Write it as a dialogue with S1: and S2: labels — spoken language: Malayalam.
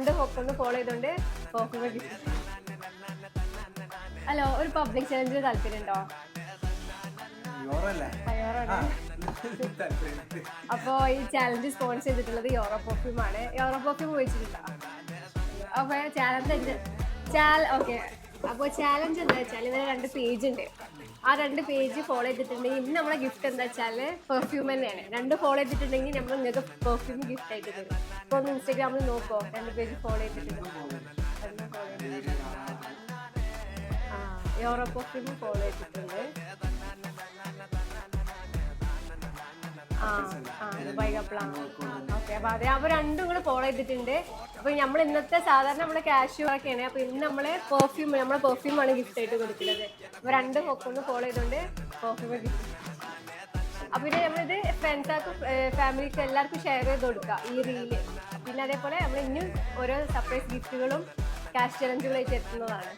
S1: രണ്ട് ഹൊക്കൊന്ന് ഫോളോ ചെയ്തോണ്ട് പെർഫ്യൂം ഗിഫ്റ്റ്. ഹലോ, ഒരു പബ്ലിക് ചലഞ്ചിന് താല്പര്യം ഉണ്ടോ? അപ്പോ ഈ ചാലഞ്ച് സ്പോൺസർ ചെയ്തിട്ടുള്ളത് യൂറോ പെർഫ്യൂം ആണ്. യൂറോ പെർഫ്യൂം ഉപയോഗിച്ചിട്ടുണ്ടോ? അപ്പൊ ഓക്കെ. അപ്പോൾ ചാലഞ്ച് എന്താ വെച്ചാൽ ഇവരെ 2 പേജ് ഉണ്ട്. ആ 2 പേജ് ഫോളോ ചെയ്തിട്ടുണ്ടെങ്കിൽ ഇന്ന് നമ്മളെ ഗിഫ്റ്റ് എന്താ വെച്ചാൽ പെർഫ്യൂം തന്നെയാണ്. 2 ഫോളോ ചെയ്തിട്ടുണ്ടെങ്കിൽ നമ്മൾ നിങ്ങൾക്ക് പെർഫ്യൂം ഗിഫ്റ്റ് ആയിട്ട് തരും. അപ്പോൾ ഒന്ന് ഇൻസ്റ്റാഗ്രാമിൽ നോക്കോ, 2 പേജ് ഫോളോ ചെയ്തിട്ടുണ്ട്. യൂറോ പെർഫ്യൂം ഫോളോ ചെയ്തിട്ടുണ്ട്. ഓക്കെ, അപ്പൊ അതെ, അപ്പൊ 2 കൂടെ ഫോളോ ചെയ്തിട്ടുണ്ട്. അപ്പൊ നമ്മൾ ഇന്നത്തെ സാധാരണ നമ്മള് ക്യാഷ് ഒക്കെയാണ്. അപ്പൊ ഇന്ന് നമ്മളെ പെർഫ്യൂം ആണ് ഗിഫ്റ്റ് ആയിട്ട് കൊടുക്കുന്നത്. അപ്പൊ 2 ഒന്ന് ഫോളോ ചെയ്തോണ്ട് പെർഫ്യൂം ഗിഫ്റ്റ്. അപ്പൊ പിന്നെ നമ്മളിത് ഫ്രണ്ട്സാർക്കും ഫാമിലിക്കും എല്ലാവർക്കും ഷെയർ ചെയ്ത് കൊടുക്കുക ഈ റീല്. പിന്നെ അതേപോലെ നമ്മൾ ഇനിയും ഓരോ സർപ്രൈസ് ഗിഫ്റ്റുകളും ക്യാഷ് ചലഞ്ചുകളായിട്ട് എത്തുന്നതാണ്.